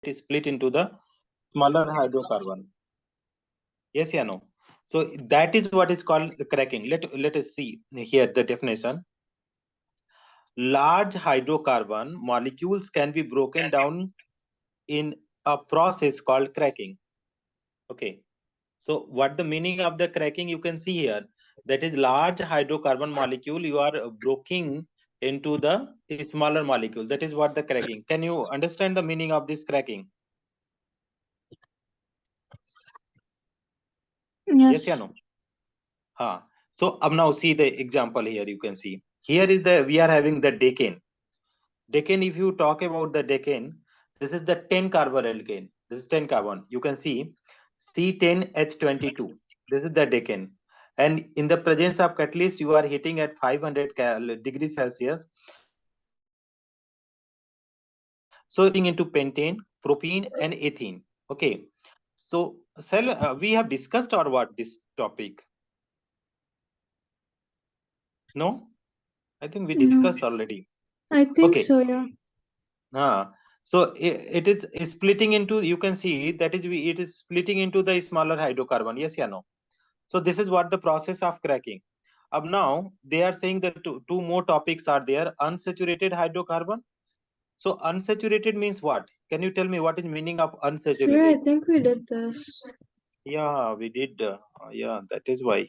is split into the smaller hydrocarbon. Yes, yeah, no. So that is what is called cracking. Let us see here the definition. Large hydrocarbon molecules can be broken down in a process called cracking. Okay. So what the meaning of the cracking you can see here, that is large hydrocarbon molecule you are breaking into the smaller molecule. That is what the cracking. Can you understand the meaning of this cracking? Yes, yeah, no. So now see the example here. You can see here is we are having the decane. Decane, if you talk about the decane, this is the 10 carbon alkane. This is 10 carbon. You can see C10H22. This is the decane. And in the presence of catalyst, you are heating at 500 degrees Celsius. So it's into pentane, propene, and ethene. Okay. So, we have discussed or what this topic? No, I think we discussed already. I think okay. so, yeah. So it is splitting into, you can see that is it is splitting into the smaller hydrocarbon. Yes, yeah, no. So this is what the process of cracking. Now they are saying that two more topics are there. Unsaturated hydrocarbon. So unsaturated means what? Can you tell me what is meaning of unsaturated? Sure, I think we did this. Yeah, we did. Yeah, that is why.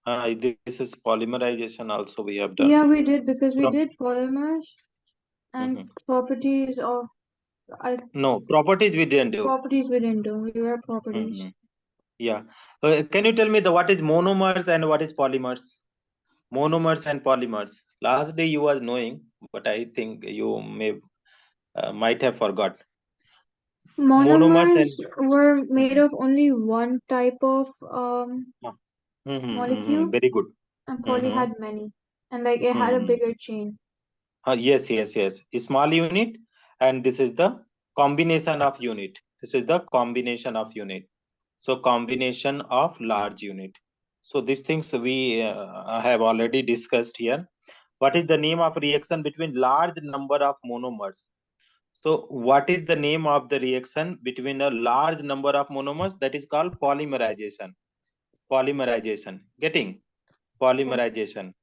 This is polymerization also we have done. Yeah, we did, because we did polymers and properties of No, properties we didn't do. Properties we didn't do. We were properties. Yeah. Can you tell me what is monomers and what is polymers? Monomers and polymers. Last day you was knowing, but I think you might have forgot. Monomers were made of only one type of molecule. Very good. And poly had many, and like it had a bigger chain. Yes. A small unit, and this is the combination of unit. This is the combination of unit. So combination of large unit. So these things we have already discussed here. What is the name of reaction between large number of monomers? So what is the name of the reaction between a large number of monomers? That is called polymerization. Polymerization. Getting? Polymerization.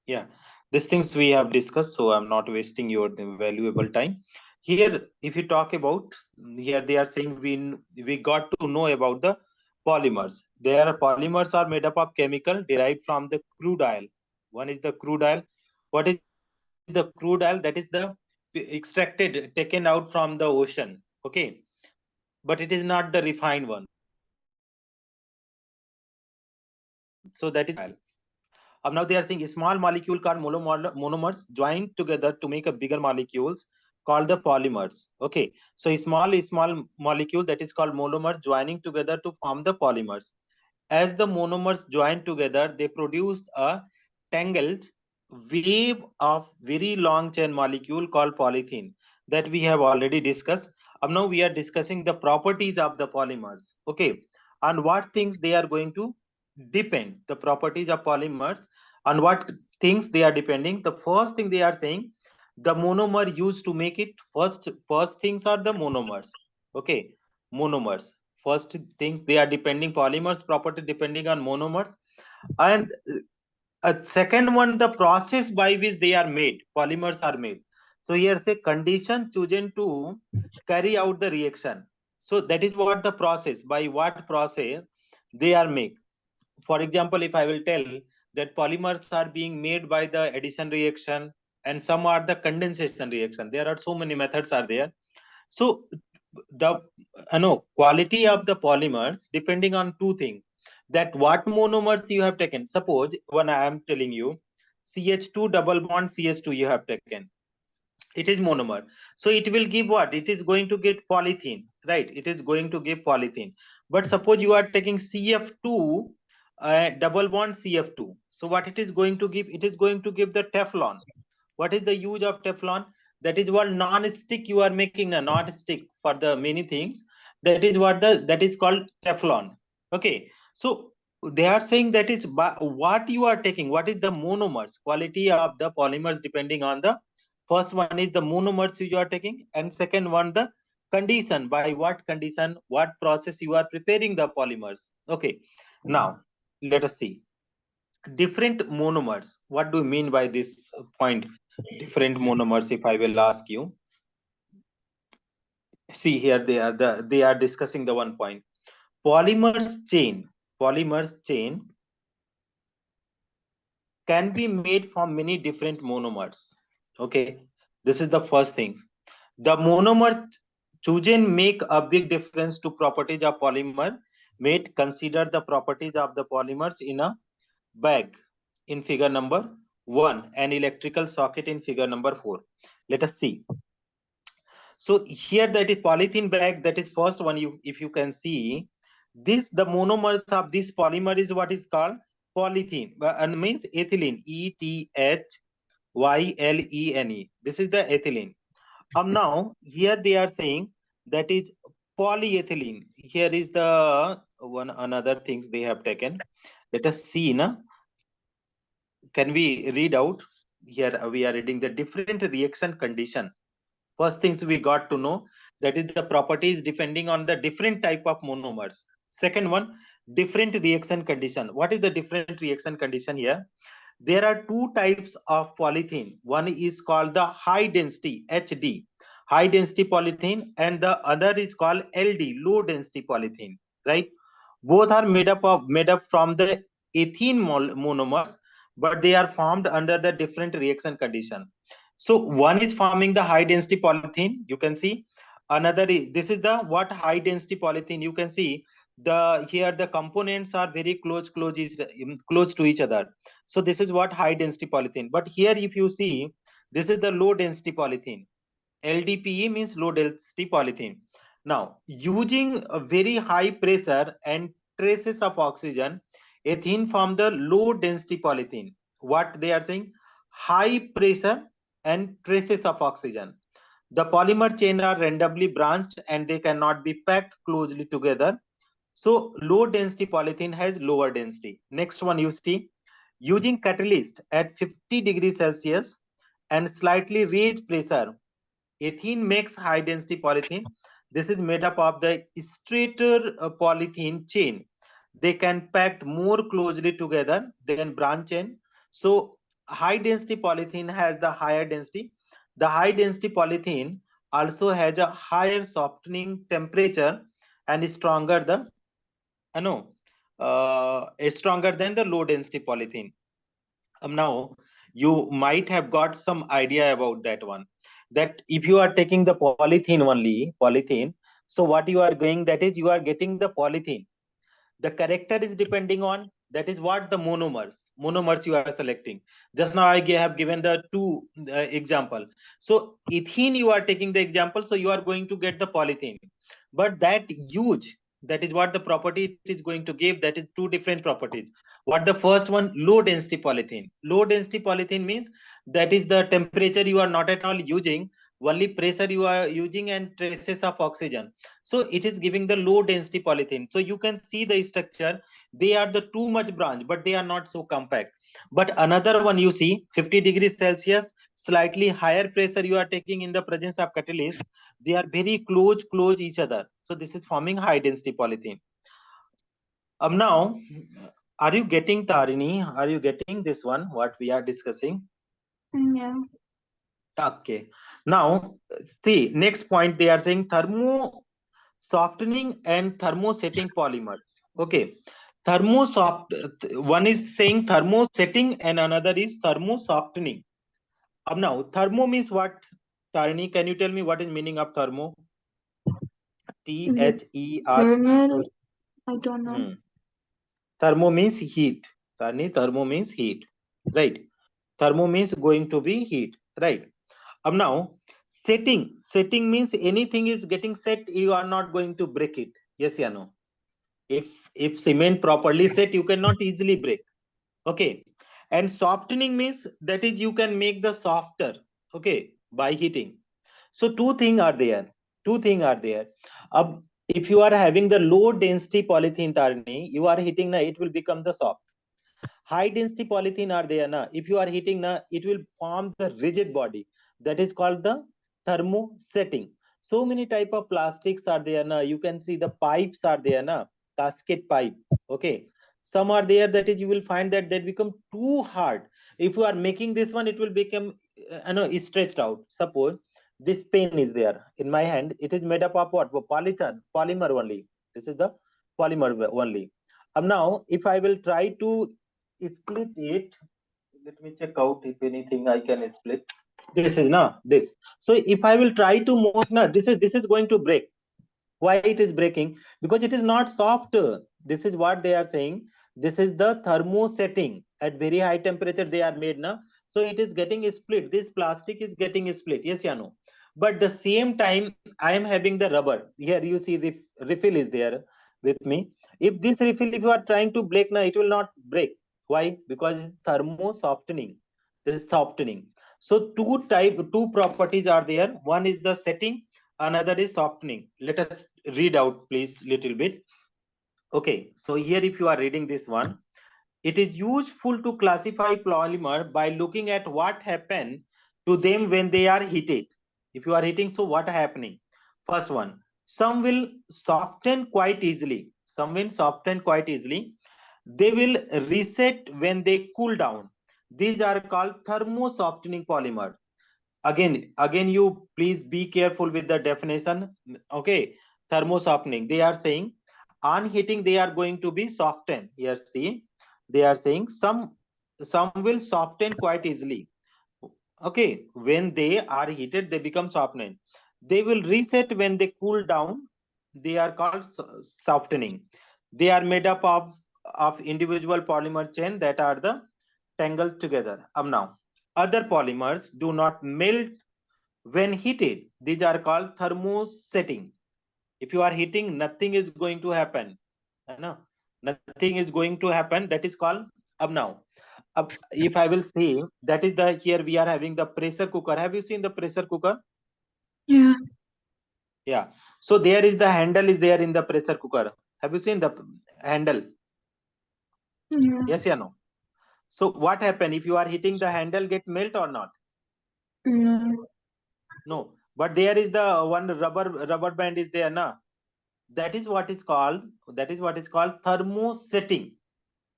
Yeah. These things we have discussed, so I'm not wasting your valuable time. Here, if you talk about, here they are saying we got to know about the polymers. Polymers are made up of chemical derived from the crude oil. One is the crude oil. What is the crude oil? That is the extracted, taken out from the ocean. Okay, but it is not the refined one. So that is oil. Now they are saying a small molecule called monomers joined together to make a bigger molecules called the polymers. Okay, so a small molecule that is called monomers joining together to form the polymers. As the monomers join together, they produced a tangled wave of very long chain molecule called polythene that we have already discussed. Now we are discussing the properties of the polymers. Okay, and what things they are going to depend, the properties of polymers, on what things they are depending. The first thing they are saying, the monomer used to make it. First things are the monomers. Okay, monomers. First things they are depending, polymers property depending on monomers. And a second one, the process by which they are made, polymers are made. So here say condition chosen to carry out the reaction. So that is what the process, by what process they are made. For example, if I will tell that polymers are being made by the addition reaction and some are the condensation reaction, there are so many methods are there. So the quality of the polymers depending on two things, that what monomers you have taken. Suppose when I am telling you CH2 double bond CH2 you have taken, it is monomer, so it will give what? It is going to get polythene, right? It is going to give polythene. But suppose you are taking CF2 double bond CF2, so what it is going to give? It is going to give the Teflon. What is the use of Teflon? That is what non-stick you are making, a non-stick for the many things. That is what that is called Teflon. Okay, so they are saying that is what you are taking, what is the monomers, quality of the polymers depending on the First one is the monomers you are taking, and second one the condition, by what condition, what process you are preparing the polymers. Okay, now let us see different monomers. What do you mean by this point, different monomers? If I will ask you, see here they are discussing the one point, polymers chain can be made from many different monomers. Okay, this is the first thing. The monomer chosen make a big difference to properties of polymer made. Consider the properties of the polymers in a bag in figure number 1 and electrical socket in figure number 4. Let us see. So here that is polythene bag, that is first one. You, if you can see this, the monomers of this polymer is what is called polythene, and means ethylene, ETHYLENE. This is the ethylene. Now here they are saying that is polyethylene. Here is the one another things they have taken. Let us see na. Can we read out here? We are reading the different reaction condition. First things we got to know, that is the properties depending on the different type of monomers. Second one, different reaction condition. What is the different reaction condition here? There are two types of polythene. One is called the high density, HD, high density polythene, and the other is called LD, low density polythene, right? Both are made up from the ethene monomers, but they are formed under the different reaction condition. So one is forming the high density polythene, you can see. Another is, this is the what high density polythene, you can see the here the components are very close to each other. So this is what high density polythene. But here if you see, this is the low density polythene. LDPE means low density polythene. Now, using a very high pressure and traces of oxygen, ethene from the low density polythene. What they are saying? High pressure and traces of oxygen. The polymer chain are randomly branched and they cannot be packed closely together. So low density polythene has lower density. Next one you see, using catalyst at 50 degrees Celsius and slightly raised pressure, ethene makes high density polythene. This is made up of the straighter polythene chain. They can packed more closely together than branch chain. So high density polythene has the higher density. The high density polythene also has a higher softening temperature and is stronger the it's stronger than the low density polythene. Now you might have got some idea about that one, that if you are taking the polythene only, polythene, so what you are going, that is you are getting the polythene. The character is depending on, that is what the monomers you are selecting. Just now have given the two example. So ethene you are taking the example, so you are going to get the polythene. But that huge, that is what the property it is going to give, that is two different properties. What the first one, low density polythene. Low density polythene means that is the temperature you are not at all using, only pressure you are using and traces of oxygen. So it is giving the low density polythene. So you can see the structure, they are the too much branch, but they are not so compact. But another one you see, 50 degrees Celsius, slightly higher pressure you are taking in the presence of catalyst, they are very close each other. So this is forming high density polythene. Now, are you getting, Tarini? Are you getting this one, what we are discussing? Yeah. Okay. Now, see, next point they are saying thermo softening and thermosetting polymers. Okay. One is saying thermosetting and another is thermosoftening. Now, thermo means what? Tarini, can you tell me what is meaning of thermo? The THER. thermal, I don't know. Thermo means heat. Tarini, thermo means heat. Right. Thermo means going to be heat. Right. Now, setting means anything is getting set, you are not going to break it. Yes, yeah, no. If cement properly set, you cannot easily break. Okay. And softening means that is you can make the softer, okay, by heating. So two thing are there. If you are having the low density polythene, Tarini, you are heating na, it will become the soft. High density polythene are there na, if you are heating na, it will form the rigid body. That is called the thermosetting. So many type of plastics are there now. You can see the pipes are there now, casket pipe. Okay, some are there that is you will find that they become too hard. If you are making this one, it will become stretched out. Suppose this pen is there in my hand. It is made up of what? Polymer only. This is the polymer only. Now, if I will try to split it, let me check out if anything I can split. This is now this. So if I will try to move now, this is going to break. Why it is breaking? Because it is not soft. This is what they are saying. This is the thermosetting. At very high temperature they are made now. So it is getting split. This plastic is getting split. Yes, yeah, no. But the same time I am having the rubber. Here you see refill is there with me. If this refill, if you are trying to break now, it will not break. Why? Because it's thermo softening. There is softening. So two properties are there. One is the setting, another is softening. Let us read out please little bit. Okay, so here if you are reading this one, it is useful to classify polymer by looking at what happened to them when they are heated. If you are heating, so what happening? First one, some will soften quite easily. Some will soften quite easily. They will reset when they cool down. These are called thermo softening polymer. Again you please be careful with the definition. Okay, thermo softening, they are saying on heating they are going to be softened. Here see, they are saying some will soften quite easily. Okay, when they are heated they become softened. They will reset when they cool down. They are called softening. They are made up of individual polymer chain that are the tangled together. Now other polymers do not melt when heated. These are called thermosetting. If you are heating, nothing is going to happen. No? Nothing is going to happen. That is called now. If I will say that is the here we are having the pressure cooker. Have you seen the pressure cooker? Yeah. Yeah. So there is the handle is there in the pressure cooker. Have you seen the handle? Yeah. Yes, yeah, no. So what happen if you are hitting the handle? Get melt or not? No. No. But there is the one rubber band is there, na? That is what is called thermosetting.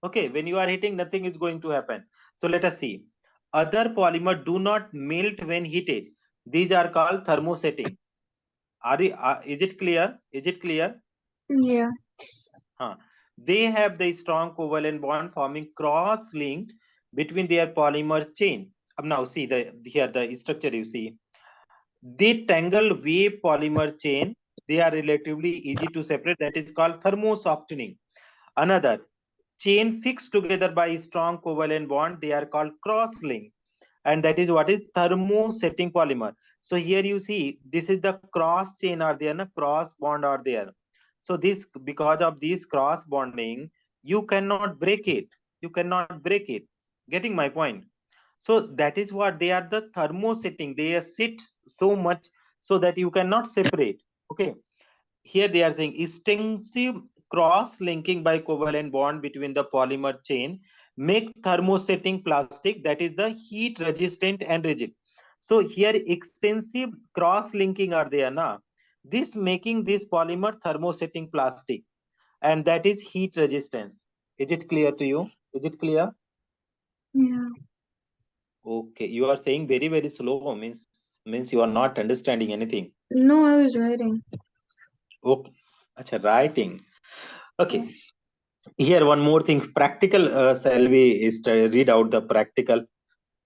Okay, when you are heating, nothing is going to happen. So let us see. Other polymer do not melt when heated. These are called thermosetting. Is it clear? Is it clear? Yeah. They have the strong covalent bond forming cross linked between their polymer chain. Now see here the structure you see. They tangle wave polymer chain. They are relatively easy to separate. That is called thermosoftening. Another chain fixed together by strong covalent bond. They are called cross link, and that is what is thermosetting polymer. So here you see this is the cross chain are there, na cross bond are there. So this because of this cross bonding, you cannot break it. You cannot break it. Getting my point? So that is what they are the thermosetting. They sit so much so that you cannot separate. Okay. Here they are saying extensive cross linking by covalent bond between the polymer chain make thermosetting plastic that is the heat resistant and rigid. So here extensive cross linking are there na. This making this polymer thermosetting plastic, and that is heat resistance. Is it clear to you? Is it clear? Yeah. Okay, you are saying very slow, means you are not understanding anything. No, I was writing. Okay, acha, writing. Okay, here one more thing. Practical. Shall we read out the practical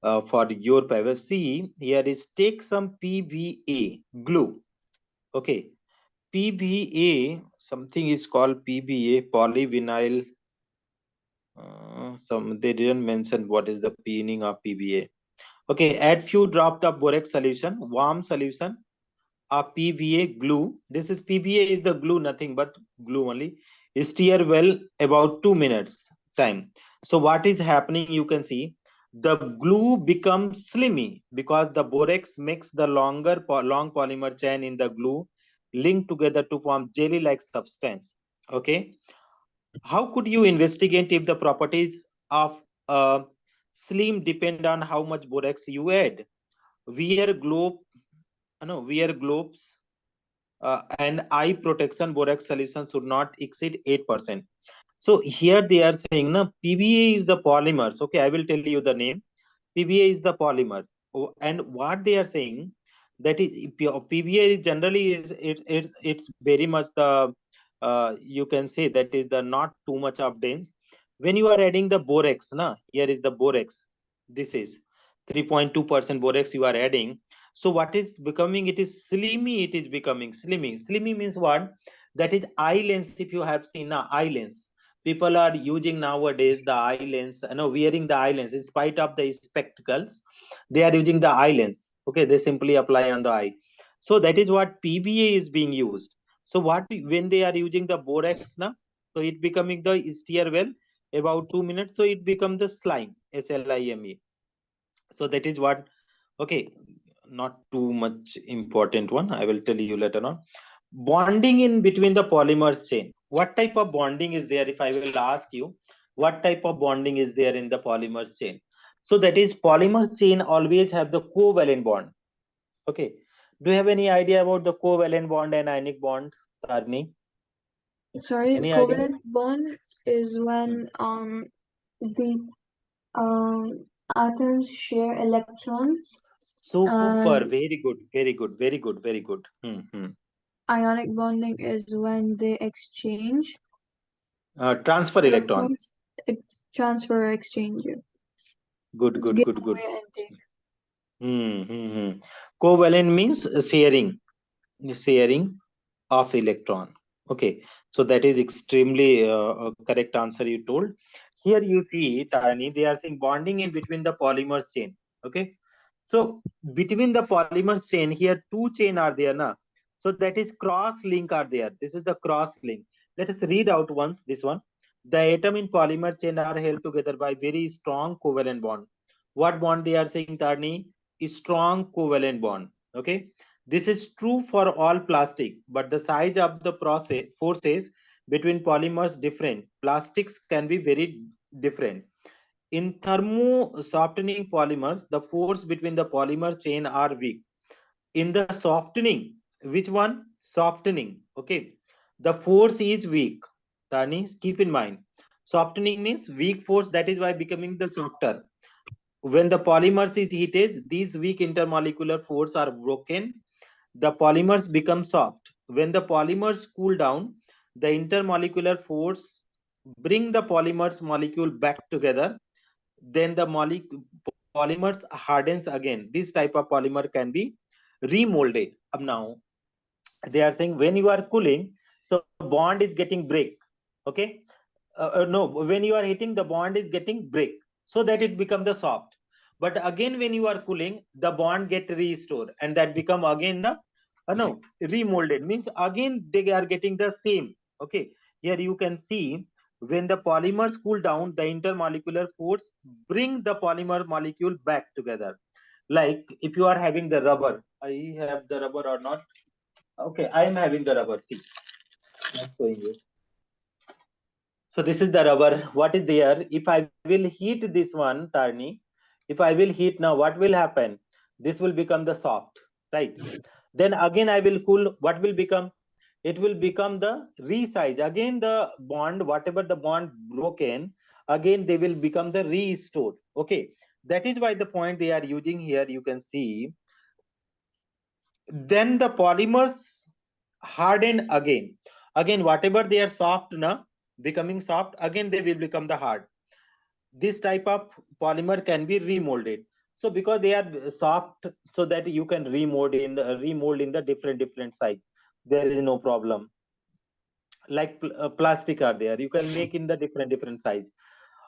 for your privacy? Here is take some PVA glue. Okay, PVA. Something is called PVA polyvinyl. Some they didn't mention what is the meaning of PVA. Okay, add few drops of borax solution, warm solution, a PVA glue. This is PVA is the glue, nothing but glue only. Stir well about 2 minutes time. So what is happening? You can see the glue becomes slimy because the borax makes the long polymer chain in the glue linked together to form jelly-like substance. Okay, how could you investigate if the properties of a slim depend on how much borax you add? wear globe, no, wear globes, and eye protection borax solution should not exceed 8%. So here they are saying, no, PBA is the polymers. Okay, I will tell you the name. PBA is the polymer. And what they are saying, that is PBA is generally is it's very much the you can say that is the not too much of dense. When you are adding the borax, na, here is the borax. This is 3.2% borax you are adding. So what is becoming? It is slimy. It is becoming slimy. Slimy means what? That is eye lens. If you have seen na eye lens, people are using nowadays the eye lens, wearing the eye lens in spite of the spectacles. They are using the eye lens. Okay, they simply apply on the eye. So that is what PBA is being used. So what when they are using the borax na, so it becoming the steer well about 2 minutes, so it becomes the slime, slime. So that is what. Okay, not too much important one, I will tell you later on. Bonding in between the polymers chain, what type of bonding is there? If I will ask you, what type of bonding is there in the polymers chain? So that is polymer chain always have the covalent bond. Okay, do you have any idea about the covalent bond and ionic bond, Tarni? Sorry, Any idea? covalent bond is Hmm. when the atoms share electrons, Super, and very good, very good, very good, very good. ionic bonding is when they exchange Transfer electron. electrons, transfer or exchange it. Good, good, Give good, good. away and take. Covalent means sharing of electron. Okay, so that is extremely correct answer you told. Here you see, Tarani, they are saying bonding in between the polymers chain. Okay, so between the polymers chain, here two chain are there, na? So that is cross link are there. This is the cross link. Let us read out once this one. The atom in polymer chain are held together by very strong covalent bond. What bond they are saying, Tarni? Strong covalent bond. Okay, this is true for all plastic, but the size of the process forces between polymers different. Plastics can be very different. In thermo softening polymers, the force between the polymer chain are weak. In the softening, which one? Softening. Okay, the force is weak. Tani, keep in mind. Softening means weak force. That is why becoming the softer. When the polymers is heated, these weak intermolecular force are broken, the polymers become soft. When the polymers cool down, the intermolecular force bring the polymers molecule back together. Then the polymers hardens again. This type of polymer can be remolded. Now they are saying when you are cooling, so bond is getting break. Okay, no, when you are heating, the bond is getting break, so that it become the soft. But again when you are cooling, the bond get restored, and that become again the no, remolded means again they are getting the same. Okay, here you can see when the polymers cool down, the intermolecular force bring the polymer molecule back together. Like if you are having the rubber, I have the rubber or not? Okay, I am having the rubber. See, I'm showing you. So this is the rubber. What is there? If I will heat this one, Tarni, if I will heat now, what will happen? This will become the soft, right? Then again I will cool. What will become? It will become the resize. Again the bond, whatever the bond broken, again they will become the restored. Okay, that is why the point they are using here. You can see. Then the polymers harden again. Again, whatever they are soft now, becoming soft, again they will become the hard. This type of polymer can be remolded. So because they are soft, so that you can remold in the different size. There is no problem. Like plastic are there, you can make in the different size.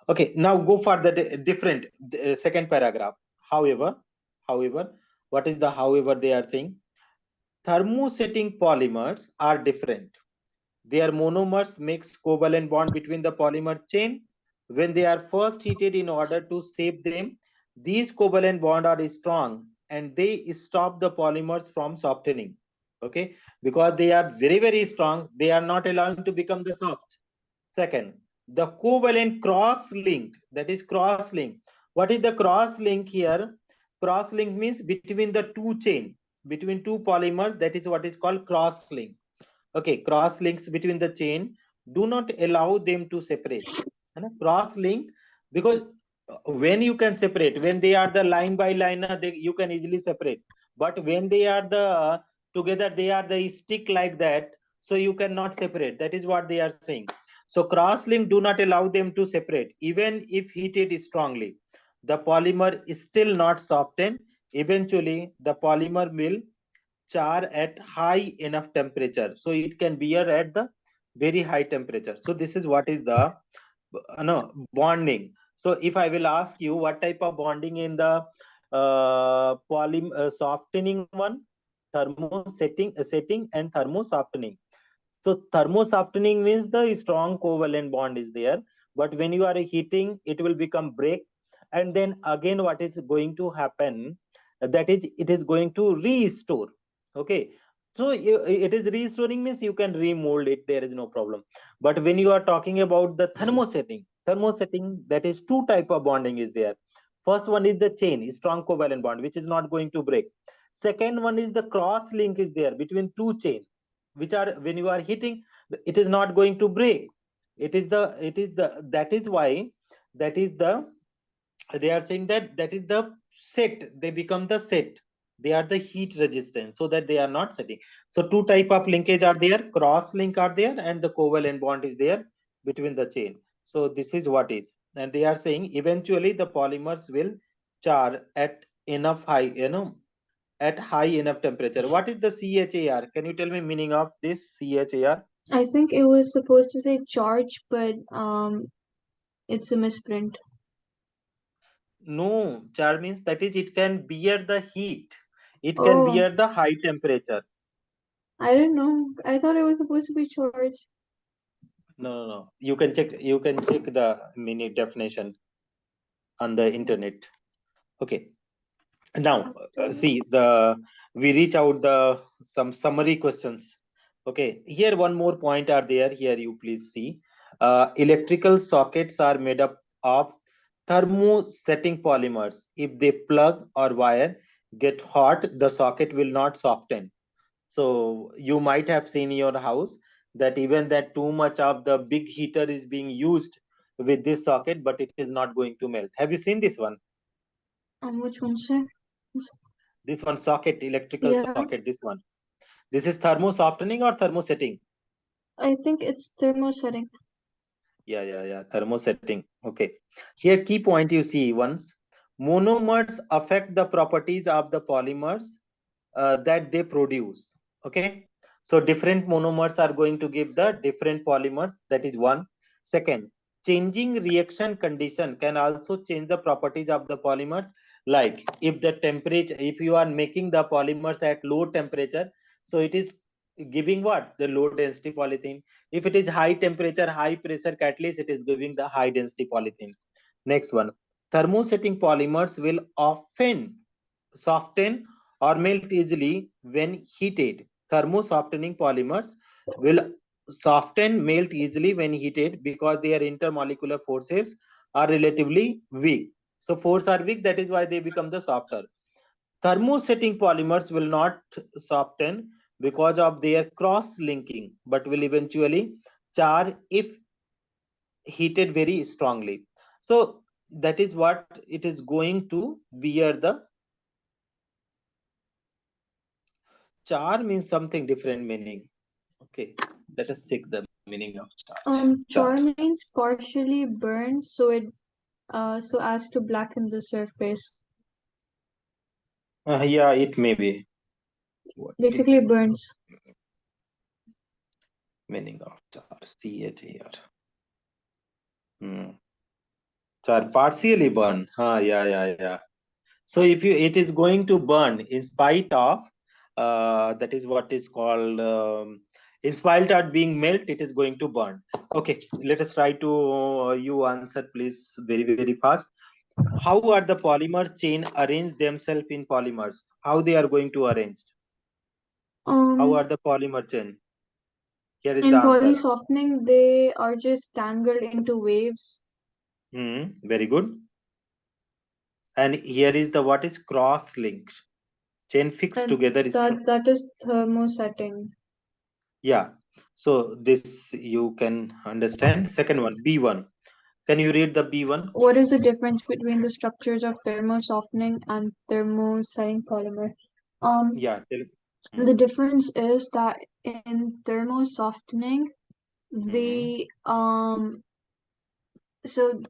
Okay, now go for the different second paragraph. However, however, what is the however they are saying? Thermosetting polymers are different. Their monomers makes covalent bond between the polymer chain. When they are first heated in order to shape them, these covalent bonds are strong and they stop the polymers from softening. Okay, because they are very strong, they are not allowing to become the soft. Second, the covalent cross link, that is cross link. What is the cross link here? Cross link means between the two chain, between two polymers. That is what is called cross link. Okay, cross links between the chain do not allow them to separate. Cross link, because when you can separate, when they are the line by line, you can easily separate. But when they are the together, they are the stick like that, so you cannot separate. That is what they are saying. So cross link do not allow them to separate. Even if heated strongly, the polymer is still not softened. Eventually, the polymer will char at high enough temperature, so it can bear at the very high temperature. So this is what is the no bonding. So if I will ask you what type of bonding in the softening one, setting and thermo softening. So thermo softening means the strong covalent bond is there, but when you are heating, it will become break, and then again what is going to happen? That is, it is going to restore. Okay, so it is restoring means you can remold it. There is no problem. But when you are talking about the thermosetting, that is two type of bonding is there. First one is the chain, strong covalent bond, which is not going to break. Second one is the cross link is there between two chain, which are when you are hitting, it is not going to break. It is the that is why, that is the, they are saying that that is the set, they become the set, they are the heat resistant, so that they are not setting. So two type of linkage are there, cross link are there, and the covalent bond is there between the chain. So this is what is, and they are saying eventually the polymers will char at enough high, at high enough temperature. What is the char? Can you tell me meaning of this char? I think it was supposed to say charge, but it's a misprint. No, char means that is it can bear the heat. It can Oh, bear the high temperature. I didn't know. I thought it was supposed to be charge. No, no, no. You can check. You can check the mini definition on the internet. Okay. Now, see the, we reach out the some summary questions. Okay. Here one more point are there. Here you please see. Electrical sockets are made up of thermosetting polymers. If they plug or wire get hot, the socket will not soften. So you might have seen in your house that even that too much of the big heater is being used with this socket, but it is not going to melt. Have you seen this one? Which one, sir? This one socket, electrical Yeah, socket, this one. This is thermo softening or thermosetting? I think it's thermosetting. Yeah. Thermosetting. Okay. Here key point you see once. Monomers affect the properties of the polymers that they produce. Okay, so different monomers are going to give the different polymers. That is one. Second, changing reaction condition can also change the properties of the polymers. Like if the temperature, if you are making the polymers at low temperature, so it is giving what, the low density polythene. If it is high temperature, high pressure catalyst, it is giving the high density polythene. Next one, thermosetting polymers will often soften or melt easily when heated. Thermo-softening polymers will soften, melt easily when heated because their intermolecular forces are relatively weak. So force are weak, that is why they become the softer. Thermosetting polymers will not soften because of their cross-linking, but will eventually char if heated very strongly. So that is what it is going to bear the. Char means something different meaning. Okay, let us check the meaning of charge. Char. Char means partially burned, so as to blacken the surface. Yeah, it may be. What is Basically burns. meaning of char? CHAR. Hmm. Char partially burn. Yeah. So if you, it is going to burn in spite of, that is what is called, in spite of being melt, it is going to burn. Okay, let us try to you answer please very fast. How are the polymers chain arrange themselves in polymers? How they are going to arrange? How Um, are the polymer chain? Here is the in answer. polysoftening, they are just tangled into waves. Very good. And here is the what is cross-linked. Chain fixed And together is that is thermosetting. yeah. So this you can understand. Second one, B1. Can you read the B1? What is the difference between the structures of thermosoftening and thermosetting polymer? Um, Yeah. Hmm. the difference is that in thermosoftening, Hmm. the so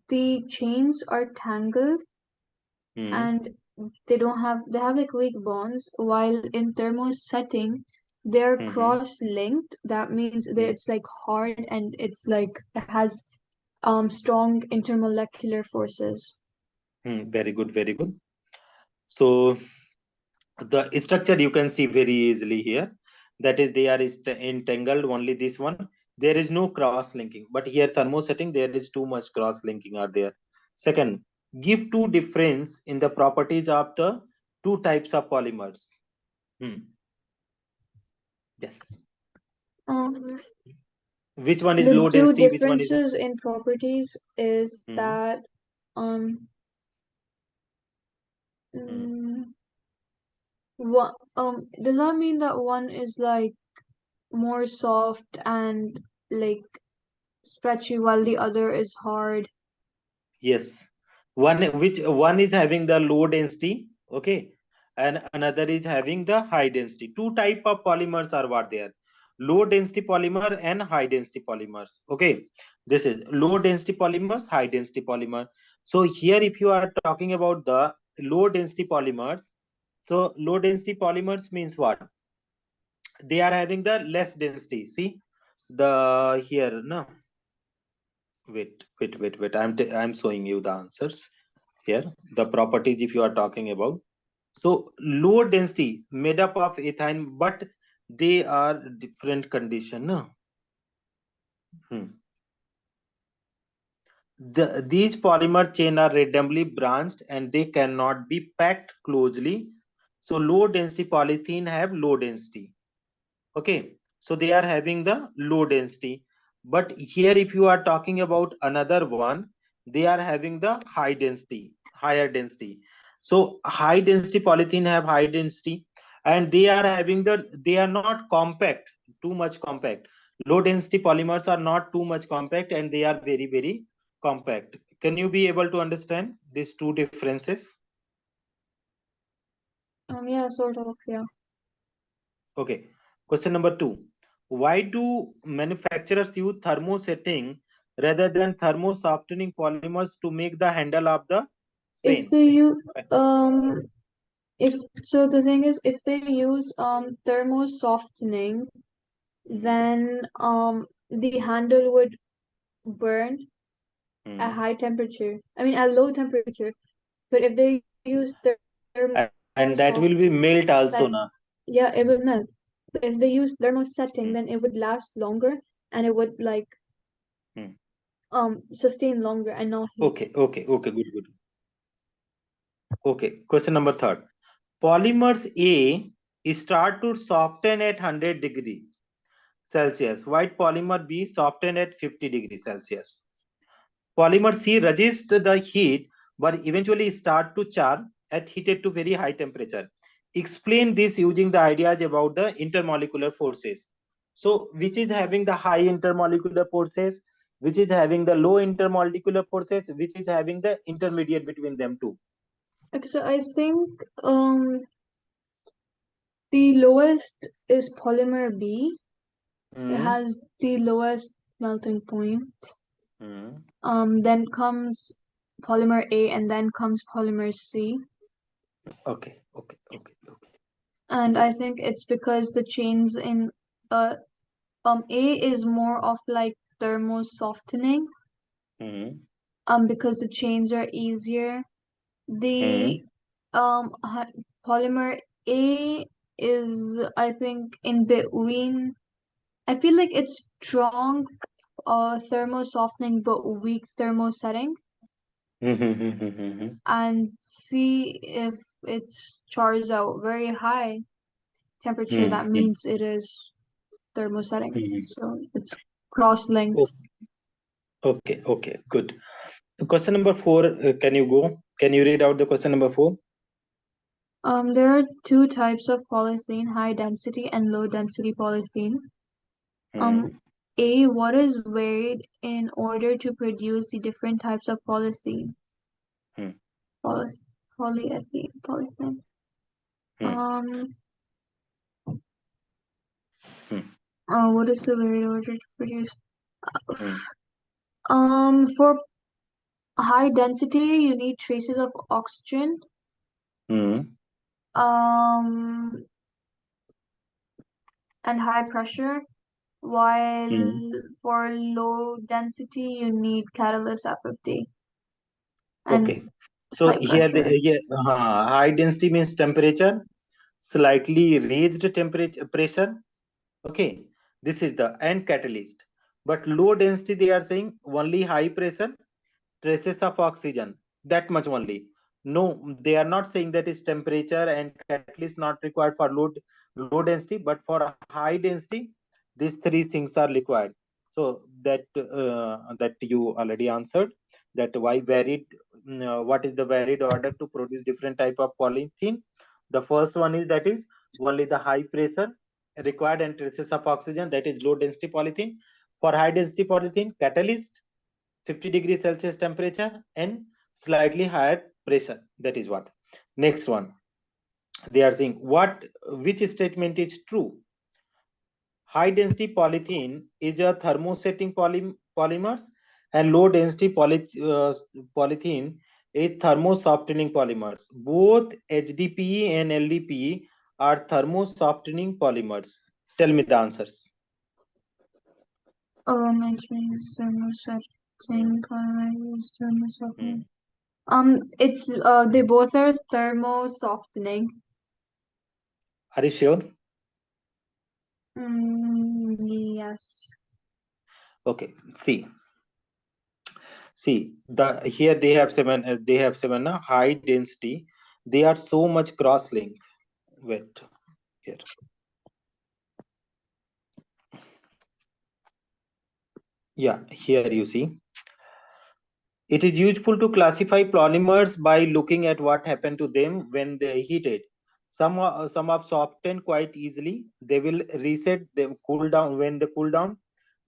the chains are tangled Hmm. and they have like weak bonds, while in thermosetting they're Hmm. cross-linked. That means that Hmm. it's like hard and it's like it has strong intermolecular forces. Very good, very good. So the structure you can see very easily here. That is, they are entangled. Only this one. There is no cross linking. But here thermosetting, there is too much cross linking are there. Second, give two difference in the properties of the two types of polymers. Hmm. Yes. Um, Which one is the low two density? Which one is? differences in properties is Hmm. that um Hmm. mm, one does that mean that one is like more soft and like stretchy while the other is hard? Yes. One is having the low density, okay, and another is having the high density. Two type of polymers are what there. Low density polymer and high density polymers. Okay. This is low density polymers, high density polymer. So here if you are talking about the low density polymers, so low density polymers means what? They are having the less density. See the here, no, wait. I'm showing you the answers here. The properties if you are talking about. So low density made up of ethane, but they are different condition. No? Hmm. These polymer chain are randomly branched and they cannot be packed closely. So low density polythene have low density. Okay, so they are having the low density. But here if you are talking about another one, they are having the high density, higher density. So high density polythene have high density, and they are having they are not compact, too much compact. Low density polymers are not too much compact and they are very very compact. Can you be able to understand these two differences? Yeah, sort of, yeah. Okay. Question number 2. Why do manufacturers use thermosetting rather than thermosoftening polymers to make the handle of the If they fence? use if so the thing is if they use thermosoftening, Hmm. then the handle would burn at Hmm. high temperature. I mean at low temperature. But if they use And that will be thermosoft melt also set, now. yeah, it would melt. But if they use thermosetting, Hmm. then it would last longer and it would like Hmm. sustain longer and not heat. Okay, good, good. Okay, question number 3. Polymers A start to soften at 100 degree Celsius. White polymer B soften at 50 degrees Celsius. Polymer C resist the heat but eventually start to char at heated to very high temperature. Explain this using the ideas about the intermolecular forces. So, which is having the high intermolecular forces, which is having the low intermolecular forces, which is having the intermediate between them two. Okay, so I think the lowest is polymer B. It Hmm. has the lowest melting point. Hmm. Then comes polymer A, and then comes polymer C. Okay. And I think it's because the chains in uh A is more of like thermal softening. Hmm. Because the chains are easier. The Hmm. polymer A is I think in between. I feel like it's strong thermal softening but weak thermal setting, Hmm. and see if it chars out very high temperature, Hmm. that means it is thermosetting. Hmm. So it's cross-linked. Okay, good. Question number 4, can you go? Can you read out the question number 4? There are two types of polythene, high density and low density polythene. Hmm. A, what is weighed in order to produce the different types of polythene? Hmm. Poly polyethylene, polythene. Hmm. Hmm. What is the weighed in order to produce? Hmm. For high density, you need traces of oxygen. Hmm. Um, and high pressure. Hmm. While for low density, you need catalyst FFD Okay. and So slight pressure. here, high density means temperature, slightly raised temperature pressure. Okay, this is the end catalyst. But low density, they are saying only high pressure, traces of oxygen, that much only. No, they are not saying that is temperature and catalyst not required for low density, but for high density, these three things are required. So that you already answered, that why varied, what is the varied order to produce different type of polythene. The first one is that is only the high pressure required and traces of oxygen, that is low density polythene. For high density polythene, catalyst, 50 degrees Celsius temperature and slightly higher pressure. That is what. Next one, they are saying which statement is true? High density polythene is a thermosetting polymers, and low density polythene is thermosoftening polymers. Both HDPE and LDPE are thermosoftening polymers. Tell me the answers. Mentioning thermosetting, colonizers, Hmm. thermosoftening. It's they both are thermosoftening. Are you sure? Yes. Okay. See, the here they have seven high density. They are so much cross link. Wait here. Yeah, here you see. It is useful to classify polymers by looking at what happened to them when they heated. Some are softened quite easily. They will reset them, cool down when they cool down.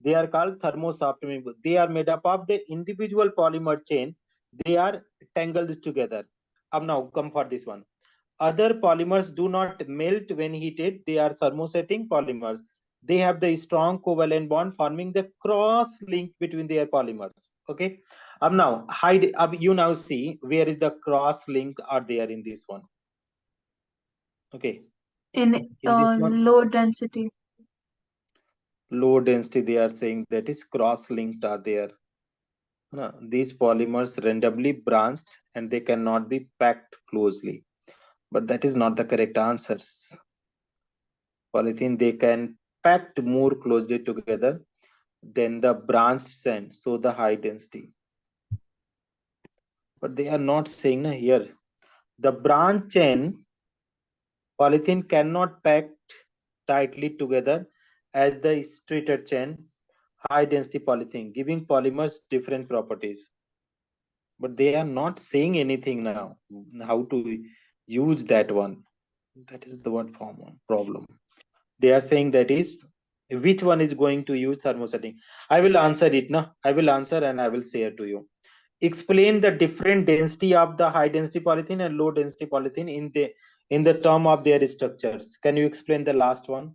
They are called thermosoftening. They are made up of the individual polymer chain. They are tangled together. Now come for this one. Other polymers do not melt when heated. They are thermosetting polymers. They have the strong covalent bond forming the cross link between their polymers. Okay. Now you now see where is the cross link are there in this one. Okay. In In this one, low density. low density, they are saying that is cross linked are there. No, these polymers randomly branched and they cannot be packed closely. But that is not the correct answers. Polythene, they can packed more closely together than the branched sand, so the high density. But they are not saying here. The branch chain polythene cannot pack tightly together as the straighter chain high density polythene, giving polymers different properties. But they are not saying anything now how to use that one. That is the one problem. They are saying that is which one is going to use thermosetting. I will answer it now. I will answer and I will share to you. Explain the different density of the high density polythene and low density polythene in the term of their structures. Can you explain the last one?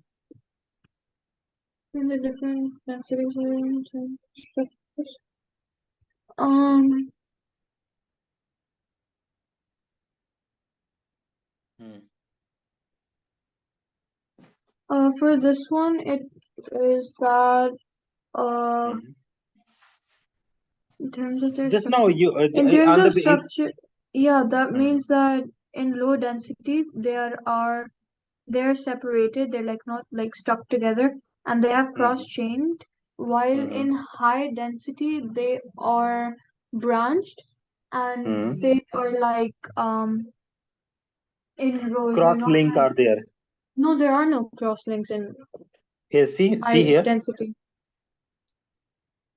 In the different densities and structures. Um, Hmm. for this one, it is that Hmm. in terms of their Just now structure. you In terms on the of base. structure, yeah, that Hmm. means that in low density they're separated. They're like not like stuck together, and they have Hmm. cross-chained. While Hmm. in high density, they are branched, and Hmm. they are like in rows. They're Cross not link like are there. no, there are no cross links in Here, see high here. density.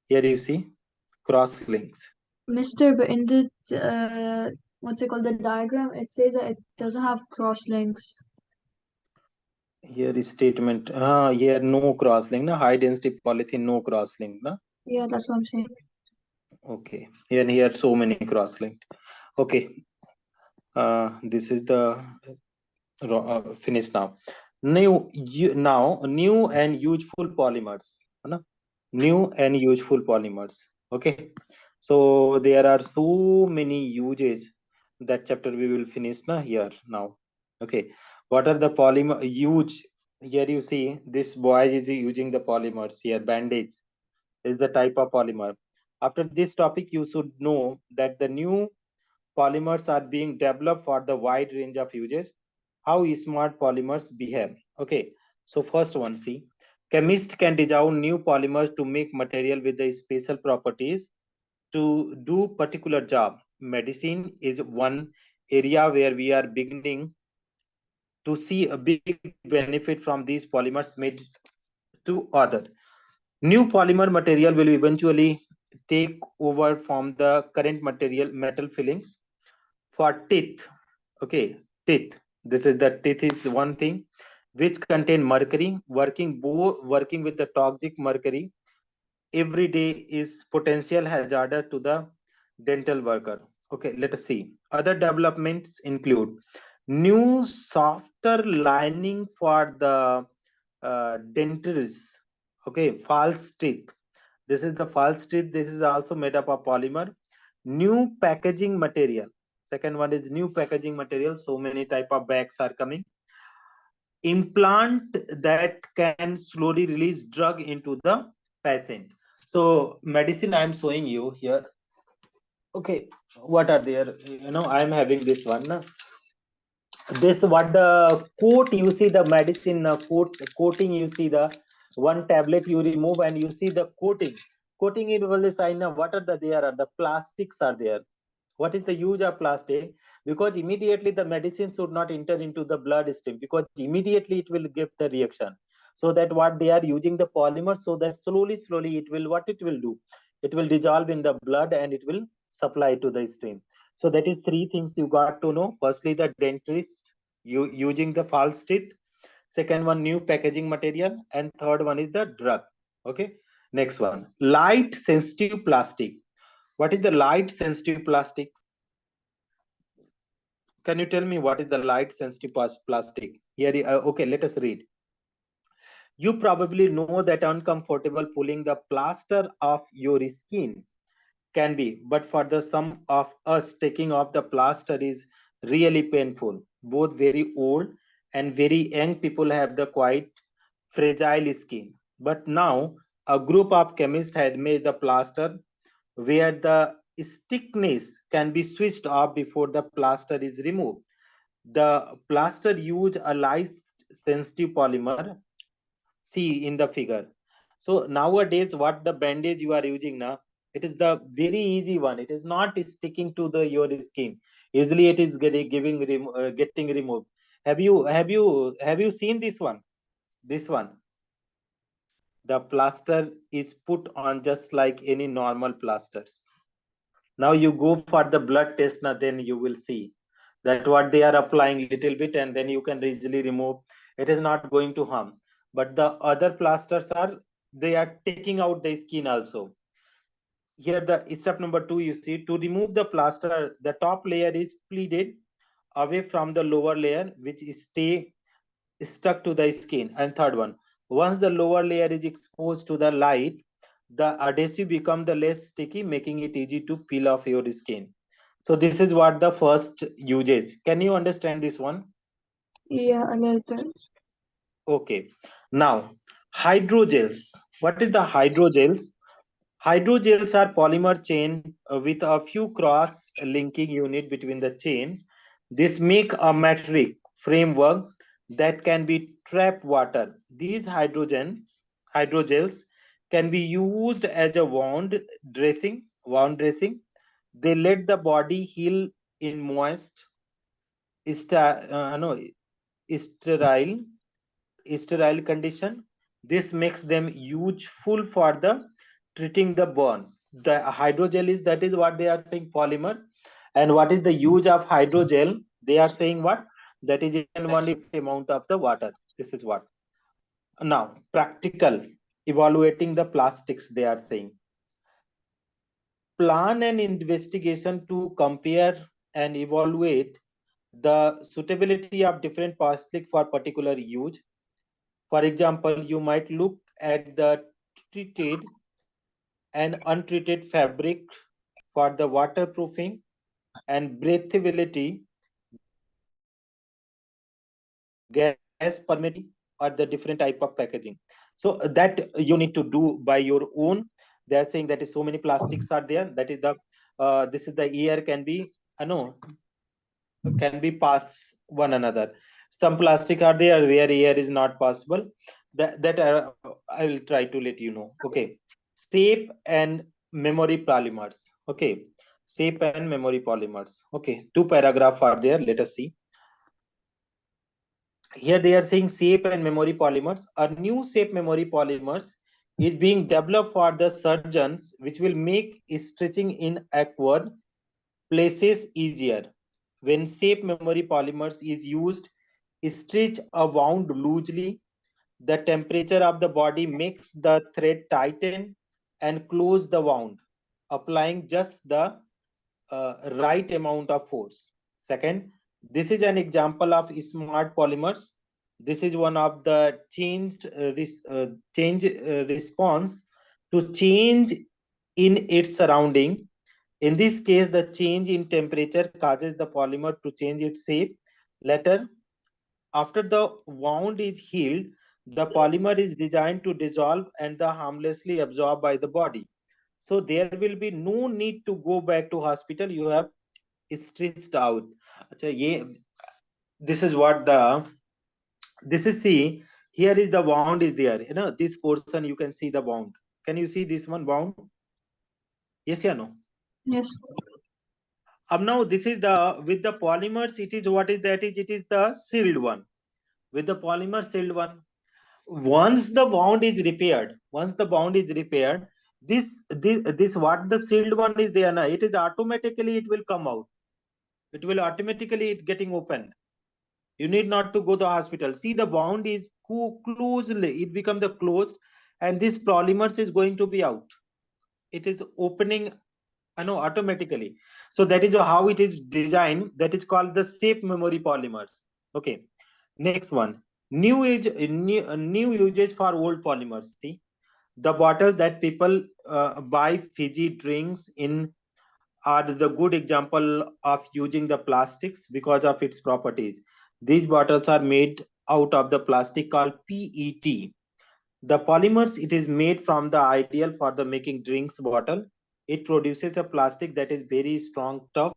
Here you see cross links. Mister, but in the what's it called, the diagram, it says that it doesn't have cross links. Here is statement. Here no cross link. Na high density polythene, no cross link. Na Yeah, that's what I'm saying. okay. Here so many cross linked. Okay. This is the finish now. New and useful polymers. है ना? New and useful polymers. Okay. So there are so many uses. That chapter we will finish na here now. Okay. What are the polymer use? Here you see this boy is using the polymers here. Bandage is the type of polymer. After this topic, you should know that the new polymers are being developed for the wide range of uses. How smart polymers behave. Okay, so first one, see, chemists can design new polymers to make material with the special properties to do particular job. Medicine is one area where we are beginning to see a big benefit from these polymers made to other. New polymer material will eventually take over from the current material metal fillings for teeth. Okay, teeth. This is the teeth is one thing which contain mercury. Working with the toxic mercury every day is potential hazard to the dental worker. Okay, let us see. Other developments include new softer lining for the dentures. Okay, false teeth. This is the false teeth. This is also made up of polymer. New packaging material. Second one is new packaging material. So many type of bags are coming. Implant that can slowly release drug into the patient. So medicine I am showing you here. Okay, what are there? I am having this one. Na? This what the coat you see the medicine coating you see the one tablet you remove and you see the coating it will sign what are the there are the plastics are there. What is the use of plastic? Because immediately the medicine should not enter into the blood stream because immediately it will give the reaction. So that what they are using the polymer so that slowly it will what it will do, it will dissolve in the blood and it will supply to the stream. So that is three things you got to know. Firstly, the dentist using the false teeth. Second one, new packaging material, and third one is the drug. Okay. Next one, light sensitive plastic. What is the light sensitive plastic? Can you tell me what is the light sensitive plastic? Here, okay, let us read. You probably know that uncomfortable pulling the plaster off your skin can be, but for the some of us, taking off the plaster is really painful. Both very old and very young people have the quite fragile skin. But now, a group of chemists had made the plaster where the stickness can be switched off before the plaster is removed. The plaster use a light sensitive polymer. See in the figure. So nowadays, what the bandage you are using now, it is the very easy one. It is not sticking to the your skin. Easily, it is getting removed. Have you seen this one? This one, the plaster is put on just like any normal plasters. Now you go for the blood test, now then you will see that what they are applying little bit and then you can easily remove. It is not going to harm. But the other plasters are, they are taking out the skin also. Here the step number 2, you see, to remove the plaster, the top layer is pleated away from the lower layer, which stay stuck to the skin. And third one, once the lower layer is exposed to the light, the adhesive become the less sticky, making it easy to peel off your skin. So this is what the first usage. Can you understand this one? Yeah, a little bit. Okay. Now, hydrogels. What is the hydrogels? Hydrogels are polymer chain with a few cross linking unit between the chains. This make a metric framework that can be trap water. These hydrogels can be used as a wound dressing. They let the body heal in moist, no, sterile condition. This makes them useful for the treating the bonds. The hydrogel is, that is what they are saying, polymers. And what is the use of hydrogel? They are saying what? That is in only amount of the water. This is what. Now, practical, evaluating the plastics, they are saying. Plan an investigation to compare and evaluate the suitability of different plastic for particular use. For example, you might look at the treated and untreated fabric for the waterproofing and breathability, gas permittivity, or the different type of packaging. So that you need to do by your own. They are saying that is so many plastics are there. That is the this is the air can be, no, can be pass one another. Some plastic are there where air is not possible. That I will try to let you know. Okay, shape and memory polymers. Okay, shape and memory polymers. Okay, two paragraph are there, let us see. Here they are saying shape and memory polymers. A new shape memory polymers is being developed for the surgeons, which will make stretching in awkward places easier. When shape memory polymers is used, stretch a wound loosely. The temperature of the body makes the thread tighten and close the wound, applying just the right amount of force. Second, this is an example of smart polymers. This is one of the change response to change in its surrounding. In this case, the change in temperature causes the polymer to change its shape. Later, after the wound is healed, the polymer is designed to dissolve and the harmlessly absorbed by the body. So there will be no need to go back to hospital. You have stretched out. This is what the, this is, see, here is the wound is there. You know, this portion you can see the wound. Can you see this one wound? Yes or no? Yes. Now this is the, with the polymers, it is what is that is, it is the sealed one. With the polymer sealed one, once the wound is repaired, this what the sealed one is there now, it is automatically, it will come out. It will automatically it getting open. You need not to go to the hospital. See, the wound is closely, it become the closed, and this polymers is going to be out. It is opening, I know, automatically. So that is how it is designed. That is called the shape memory polymers. Okay. Next one, new usage for old polymers. See, the bottles that people buy Fiji drinks in are the good example of using the plastics because of its properties. These bottles are made out of the plastic called PET. The polymers it is made from the ideal for the making drinks bottle. It produces a plastic that is very strong, tough,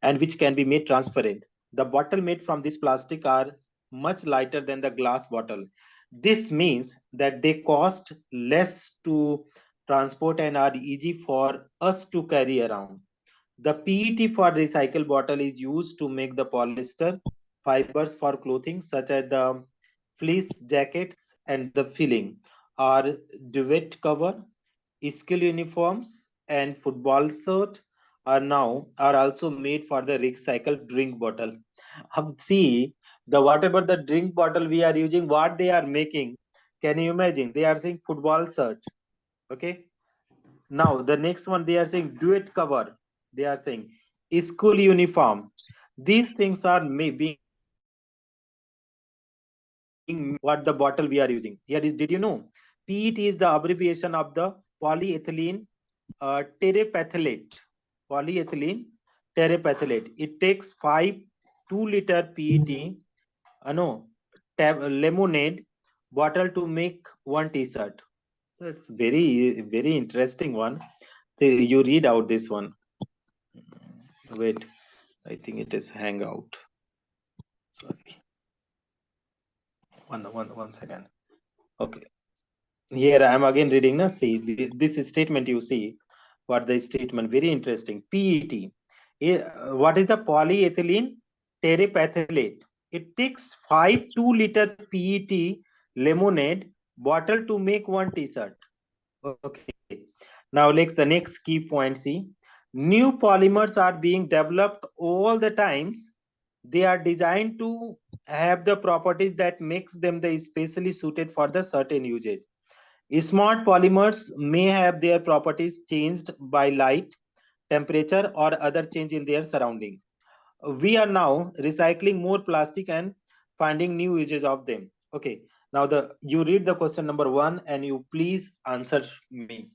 and which can be made transparent. The bottle made from this plastic are much lighter than the glass bottle. This means that they cost less to transport and are easy for us to carry around. The PET for recycle bottle is used to make the polyester fibers for clothing such as the fleece jackets and the filling, or duvet cover, school uniforms and football shirt are also made for the recycled drink bottle. See, the whatever the drink bottle we are using, what they are making, can you imagine? They are saying football shirt. Okay. Now the next one they are saying duet cover. They are saying school uniform. These things are being made what the bottle we are using. Here is, did you know? PET is the abbreviation of the polyethylene terephthalate. Polyethylene terephthalate. It takes 2-liter PET, no, lemonade bottle to make one T-shirt. So it's very interesting one. So you read out this one. Wait, I think it is hangout. Sorry, one second. Okay, here I am again reading. Na, see this statement you see. What the statement? Very interesting. PET. What is the polyethylene terephthalate? It takes 5 2-liter PET lemonade bottle to make one T-shirt. Okay. Now let's the next key point see. New polymers are being developed all the times. They are designed to have the properties that makes them the especially suited for the certain usage. Smart polymers may have their properties changed by light, temperature, or other change in their surroundings. We are now recycling more plastic and finding new uses of them. Okay. Now the you read the question number one and you please answer me.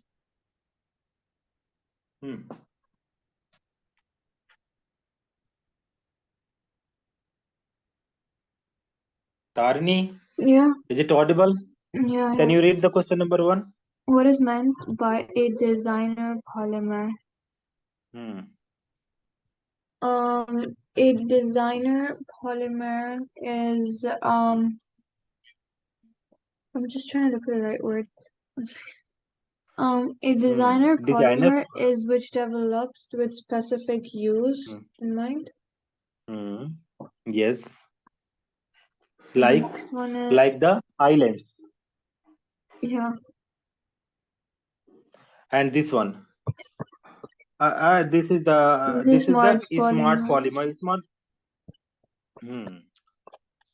Hmm. Tarni, Yeah, is it audible? yeah, Can yeah. you read the question number one? What is meant by a designer polymer? Hmm. A designer polymer is I'm just trying to look for the right word. A designer Designer. polymer is which develops with specific use Hmm. in mind. Hmm. Yes. Like Next one is like the islands. yeah, And this one. this is This is smart the smart polymer. polymer. Smart. Hmm.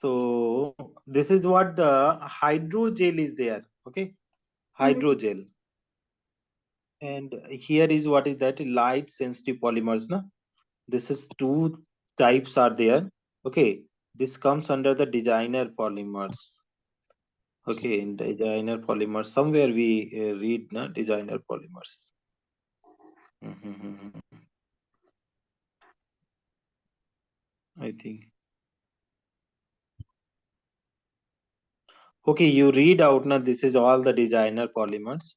So this is what the hydrogel is there. Okay, Mhm. hydrogel. And here is what is that light sensitive polymers. Na? This is two types are there. Okay, this comes under the designer polymers. Okay, in designer polymers. Somewhere we read na designer polymers. Mhm. I think. Okay, you read out now. This is all the designer polymers.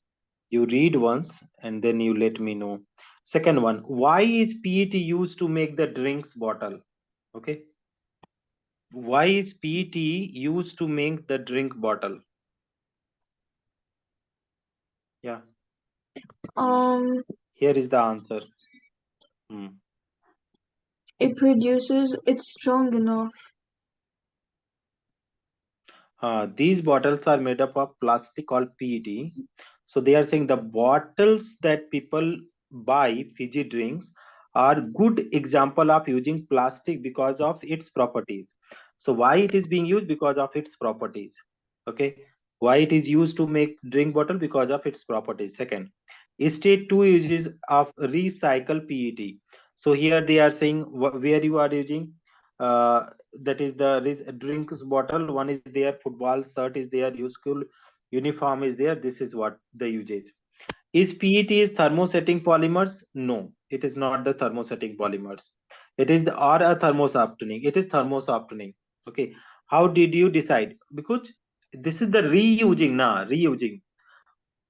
You read once and then you let me know. Second one, why is PET used to make the drinks bottle? Okay, why is PET used to make the drink bottle? Yeah, Um, here is the answer. Hmm. it produces it's strong enough. These bottles are made up of plastic called PET. So they are saying the bottles that people buy Fiji drinks are good example of using plastic because of its properties. So why it is being used? Because of its properties. Okay. Why it is used to make drink bottle? Because of its properties. Second, state two uses of recycle PET. So here they are saying where you are using that is the drinks bottle. One is there, football shirt is there, your school uniform is there. This is what the usage is. PET is thermosetting polymers? No, it is not the thermosetting polymers. It is the or a thermosoftening. It is thermosoftening. Okay, how did you decide? Because this is the reusing na reusing.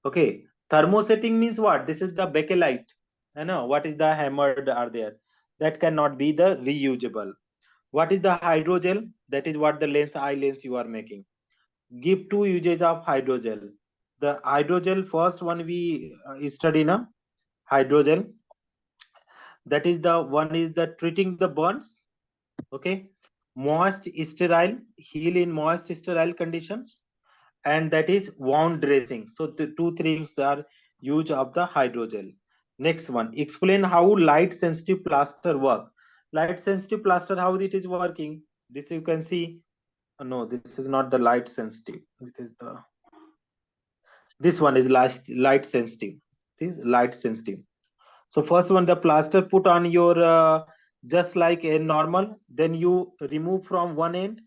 Okay, thermosetting means what? This is the bakelite. I know what is the hammered are there. That cannot be the reusable. What is the hydrogel? That is what the eye lens you are making. Give two uses of hydrogel. The hydrogel first one we study now. Hydrogel. That is the one is the treating the burns. Okay. Moist sterile, heal in moist sterile conditions, and that is wound dressing. So the two things are use of the hydrogel. Next one, explain how light sensitive plaster work. Light sensitive plaster, how it is working. This you can see. No, this is not the light sensitive. It is the this one is light sensitive. This is light sensitive. So first one, the plaster put on your just like a normal, then you remove from one end,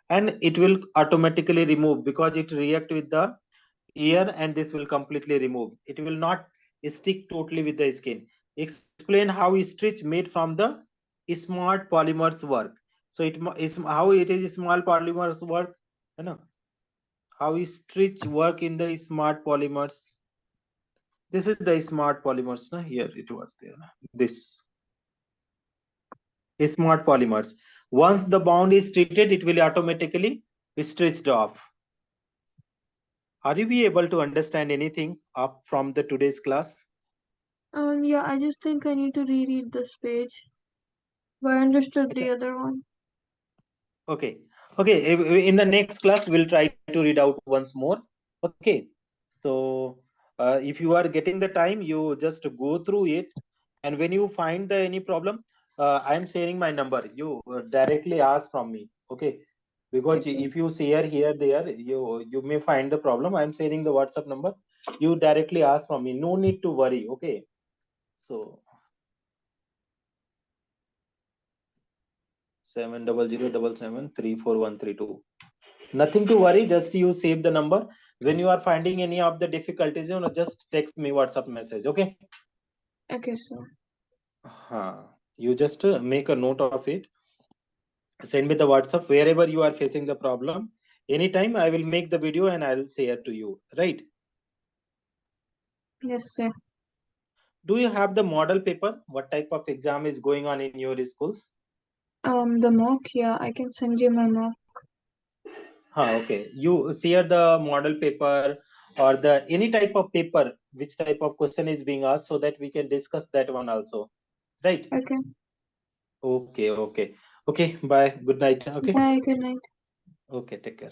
and it will automatically remove because it react with the air, and this will completely remove. It will not stick totally with the skin. Explain how stitch made from the smart polymers work. So it is how it is small polymers work. You know how stitch work in the smart polymers. This is the smart polymers. Na? Here it was there. Na? This smart polymers. Once the bond is treated, it will automatically stretched off. Are you be able to understand anything up from the today's class? Yeah, I just think I need to reread this page. But I understood the other one. Okay. Okay. In the next class, we'll try to read out once more. Okay. So If you are getting the time, you just go through it, and when you find any problem, I'm sharing my number. You directly ask from me, okay? Because Okay. if you share here, there, you may find the problem. I'm sharing the WhatsApp number. You directly ask from me. No need to worry, okay? So 70077734132. Nothing to worry. Just you save the number. When you are finding any of the difficulties, just text me WhatsApp message, okay? Okay, sir. You just make a note of it. Send me the WhatsApp wherever you are facing the problem. Anytime I will make the video and I'll share to you, right? Yes, sir. Do you have the model paper? What type of exam is going on in your schools? The mock, yeah, I can send you my mock. Okay. You share the model paper or the any type of paper, which type of question is being asked, so that we can discuss that one also, right? Okay. Okay. Bye. Good night. Okay. Bye, good night. Okay. Take care.